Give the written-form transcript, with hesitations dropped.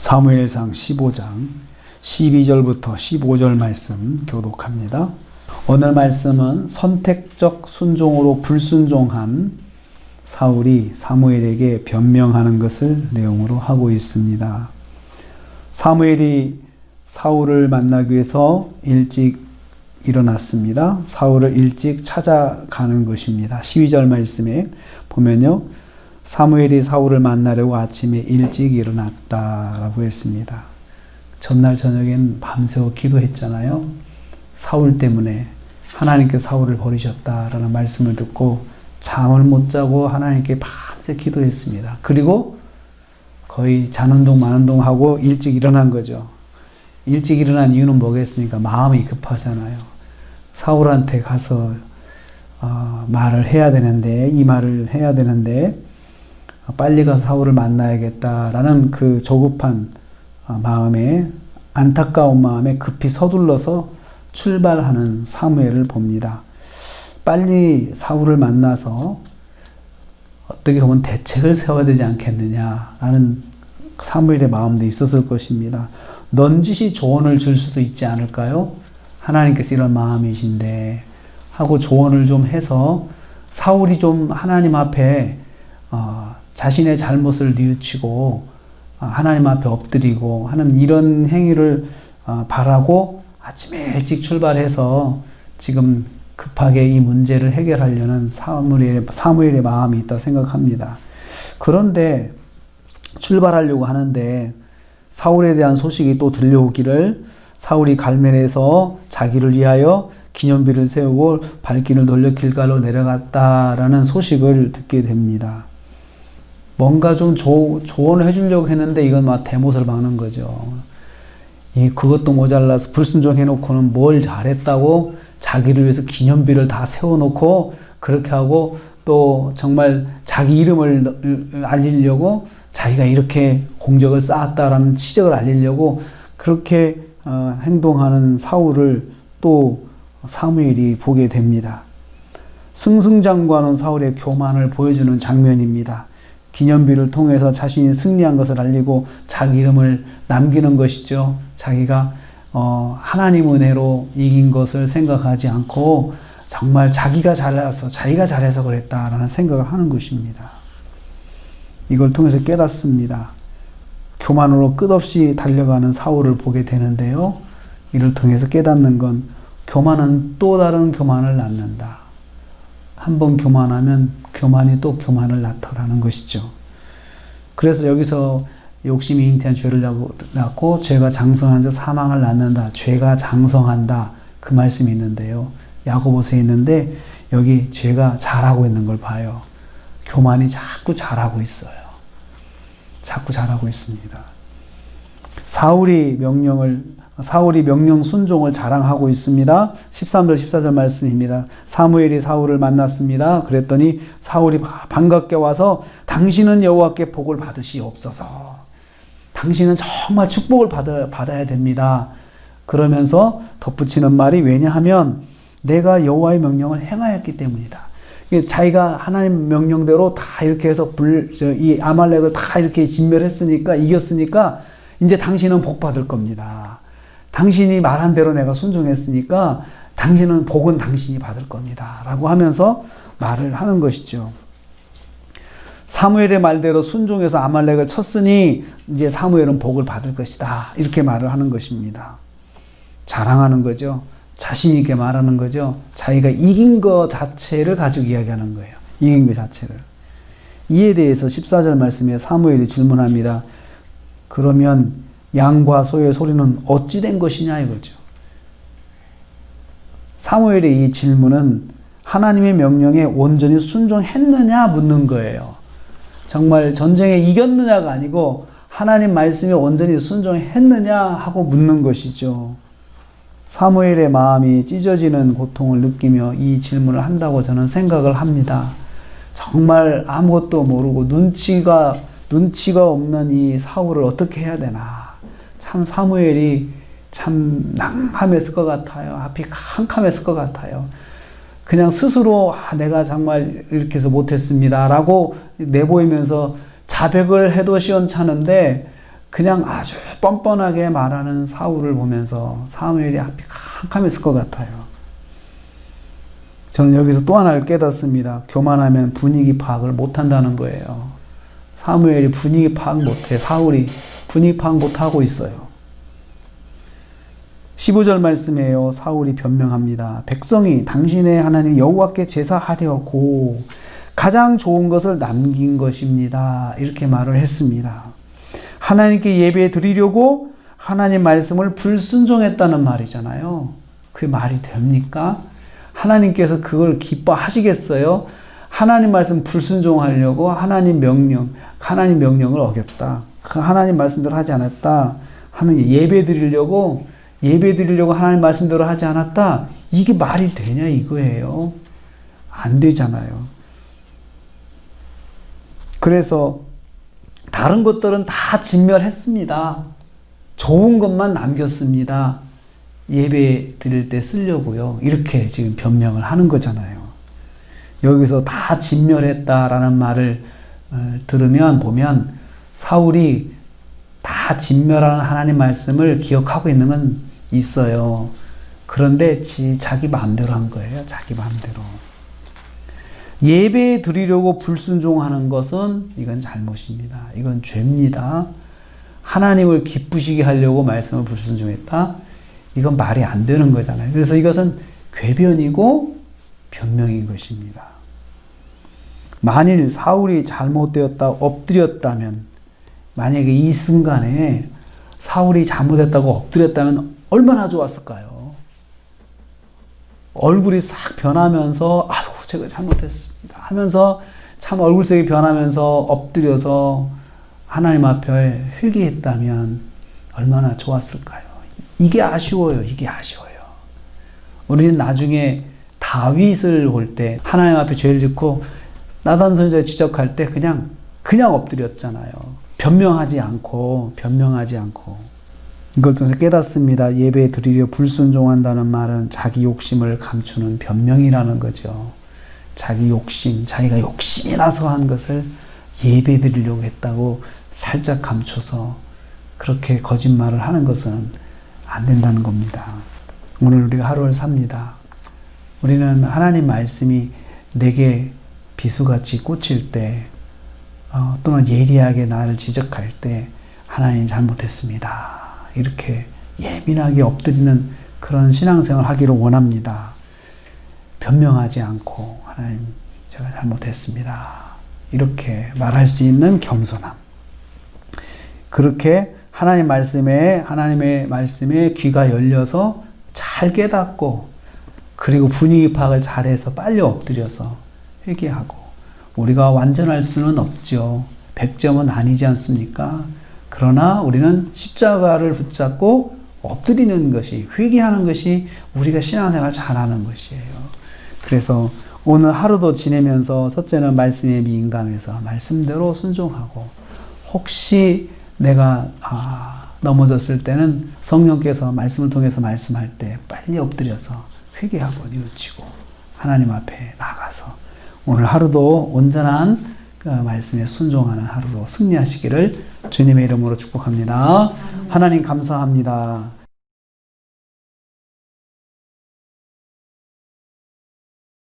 사무엘상 15장 12절부터 15절 말씀 교독합니다. 오늘 말씀은 선택적 순종으로 불순종한 사울이 사무엘에게 변명하는 것을 내용으로 하고 있습니다. 사무엘이 사울을 만나기 위해서 일찍 일어났습니다. 사울을 일찍 찾아가는 것입니다. 12절 말씀에 보면요. 사무엘이 사울을 만나려고 아침에 일찍 일어났다라고 했습니다. 전날 저녁엔 밤새워 기도했잖아요. 사울 때문에 하나님께서 사울을 버리셨다라는 말씀을 듣고 잠을 못 자고 하나님께 밤새 기도했습니다. 그리고 거의 자는 동 마는 동 하고 일찍 일어난 거죠. 일찍 일어난 이유는 뭐겠습니까? 마음이 급하잖아요. 사울한테 가서 말을 해야 되는데, 이 말을 해야 되는데 빨리 가서 사울을 만나야겠다라는 그 조급한 마음에, 안타까운 마음에 급히 서둘러서 출발하는 사무엘을 봅니다. 빨리 사울을 만나서 어떻게 보면 대책을 세워야 되지 않겠느냐라는 사무엘의 마음도 있었을 것입니다. 넌지시 조언을 줄 수도 있지 않을까요? 하나님께서 이런 마음이신데 하고 조언을 좀 해서 사울이 좀 하나님 앞에 자신의 잘못을 뉘우치고 하나님 앞에 엎드리고 하는 이런 행위를 바라고 아침에 일찍 출발해서 지금 급하게 이 문제를 해결하려는 사무엘의 마음이 있다 생각합니다. 그런데 출발하려고 하는데 사울에 대한 소식이 또 들려오기를, 사울이 갈멜에서 자기를 위하여 기념비를 세우고 발길을 돌려 길갈로 내려갔다라는 소식을 듣게 됩니다. 뭔가 좀 조언을 해주려고 했는데 이건 막 대못을 박는 거죠. 그것도 모자라서 불순종해놓고는 뭘 잘했다고 자기를 위해서 기념비를 다 세워놓고 그렇게 하고 또 정말 자기 이름을 알리려고 자기가 이렇게 공적을 쌓았다라는 치적을 알리려고 그렇게 행동하는 사울을 또 사무엘이 보게 됩니다. 승승장구하는 사울의 교만을 보여주는 장면입니다. 기념비를 통해서 자신이 승리한 것을 알리고 자기 이름을 남기는 것이죠. 자기가 하나님 은혜로 이긴 것을 생각하지 않고 정말 자기가 잘해서 그랬다라는 생각을 하는 것입니다. 이걸 통해서 깨닫습니다. 교만으로 끝없이 달려가는 사울을 보게 되는데요. 이를 통해서 깨닫는 건 교만은 또 다른 교만을 낳는다. 한번 교만하면 교만이 또 교만을 낳더라는 것이죠. 그래서 여기서 욕심이 잉태한 죄를 낳고 죄가 장성한 자 사망을 낳는다. 죄가 장성한다. 그 말씀이 있는데요. 야고보서에 있는데 여기 죄가 자라고 있는 걸 봐요. 교만이 자꾸 자라고 있어요. 자꾸 자라고 있습니다. 사울이 명령 순종을 자랑하고 있습니다. 13절 14절 말씀입니다. 사무엘이 사울을 만났습니다. 그랬더니 사울이 반갑게 와서 당신은 여호와께 복을 받으시옵소서. 당신은 정말 축복을 받아야 됩니다. 그러면서 덧붙이는 말이, 왜냐하면 내가 여호와의 명령을 행하였기 때문이다. 자기가 하나님 명령대로 다 이렇게 해서 이 아말렉을 다 이렇게 진멸했으니까, 이겼으니까 이제 당신은 복 받을 겁니다. 당신이 말한 대로 내가 순종했으니까 당신은 복은 당신이 받을 겁니다. 라고 하면서 말을 하는 것이죠. 사무엘의 말대로 순종해서 아말렉을 쳤으니 이제 사무엘은 복을 받을 것이다. 이렇게 말을 하는 것입니다. 자랑하는 거죠. 자신 있게 말하는 거죠. 자기가 이긴 것 자체를 가지고 이야기하는 거예요. 이긴 것 자체를. 이에 대해서 14절 말씀에 사무엘이 질문합니다. 그러면 양과 소의 소리는 어찌 된 것이냐 이거죠. 사무엘의 이 질문은 하나님의 명령에 온전히 순종했느냐 묻는 거예요. 정말 전쟁에 이겼느냐가 아니고 하나님 말씀에 온전히 순종했느냐 하고 묻는 것이죠. 사무엘의 마음이 찢어지는 고통을 느끼며 이 질문을 한다고 저는 생각을 합니다. 정말 아무것도 모르고 눈치가 없는 이 사울을 어떻게 해야 되나. 참 사무엘이 참 난감했을 것 같아요. 앞이 캄캄했을 것 같아요. 그냥 스스로 내가 정말 이렇게 해서 못했습니다 라고 내보이면서 자백을 해도 시원찮은데 그냥 아주 뻔뻔하게 말하는 사울을 보면서 사무엘이 앞이 캄캄했을 것 같아요. 저는 여기서 또 하나를 깨닫습니다. 교만하면 분위기 파악을 못한다는 거예요. 사무엘이 분위기 파악 못해. 사울이 분위기 파악 못하고 있어요. 15절 말씀이에요. 사울이 변명합니다. 백성이 당신의 하나님 여호와께 제사하려고 가장 좋은 것을 남긴 것입니다. 이렇게 말을 했습니다. 하나님께 예배 드리려고 하나님 말씀을 불순종했다는 말이잖아요. 그게 말이 됩니까? 하나님께서 그걸 기뻐하시겠어요? 하나님 말씀 불순종하려고 하나님 명령을 어겼다. 그 하나님 말씀대로 하지 않았다. 하나님 예배 드리려고 하나님 말씀대로 하지 않았다. 이게 말이 되냐 이거예요. 안 되잖아요. 그래서 다른 것들은 다 진멸했습니다. 좋은 것만 남겼습니다. 예배 드릴 때 쓰려고요. 이렇게 지금 변명을 하는 거잖아요. 여기서 다 진멸했다라는 말을 보면 사울이 다 진멸하는 하나님 말씀을 기억하고 있는 건 있어요. 그런데 자기 마음대로 한 거예요. 자기 마음대로. 예배 드리려고 불순종하는 것은 이건 잘못입니다. 이건 죄입니다. 하나님을 기쁘시게 하려고 말씀을 불순종했다? 이건 말이 안 되는 거잖아요. 그래서 이것은 궤변이고 변명인 것입니다. 만일 사울이 잘못되었다 엎드렸다면, 만약에 이 순간에 사울이 잘못했다고 엎드렸다면 얼마나 좋았을까요? 얼굴이 싹 변하면서 아유 제가 잘못했습니다 하면서 참 얼굴색이 변하면서 엎드려서 하나님 앞에 회개했다면 얼마나 좋았을까요? 이게 아쉬워요. 이게 아쉬워요. 우리는 나중에 다윗을 볼 때 하나님 앞에 죄를 짓고 나단 선지자를 지적할 때 그냥 엎드렸잖아요. 변명하지 않고 이걸 통해서 깨닫습니다. 예배 드리려 불순종한다는 말은 자기 욕심을 감추는 변명이라는 거죠. 자기 욕심, 자기가 욕심이 나서 한 것을 예배 드리려고 했다고 살짝 감춰서 그렇게 거짓말을 하는 것은 안 된다는 겁니다. 오늘 우리가 하루를 삽니다. 우리는 하나님 말씀이 내게 비수같이 꽂힐 때 또는 예리하게 나를 지적할 때 하나님 잘못했습니다. 이렇게 예민하게 엎드리는 그런 신앙생활을 하기를 원합니다. 변명하지 않고 하나님 제가 잘못했습니다. 이렇게 말할 수 있는 겸손함. 그렇게 하나님의 말씀에 귀가 열려서 잘 깨닫고 그리고 분위기 파악을 잘해서 빨리 엎드려서 회개하고 우리가 완전할 수는 없죠. 100점은 아니지 않습니까? 그러나 우리는 십자가를 붙잡고 엎드리는 것이, 회개하는 것이 우리가 신앙생활 잘하는 것이에요. 그래서 오늘 하루도 지내면서 첫째는 말씀에 민감해서 말씀대로 순종하고, 혹시 내가 넘어졌을 때는 성령께서 말씀을 통해서 말씀할 때 빨리 엎드려서 회개하고 뉘우치고 하나님 앞에 나가서 오늘 하루도 온전한 그 말씀에 순종하는 하루로 승리하시기를 주님의 이름으로 축복합니다. 하나님 감사합니다.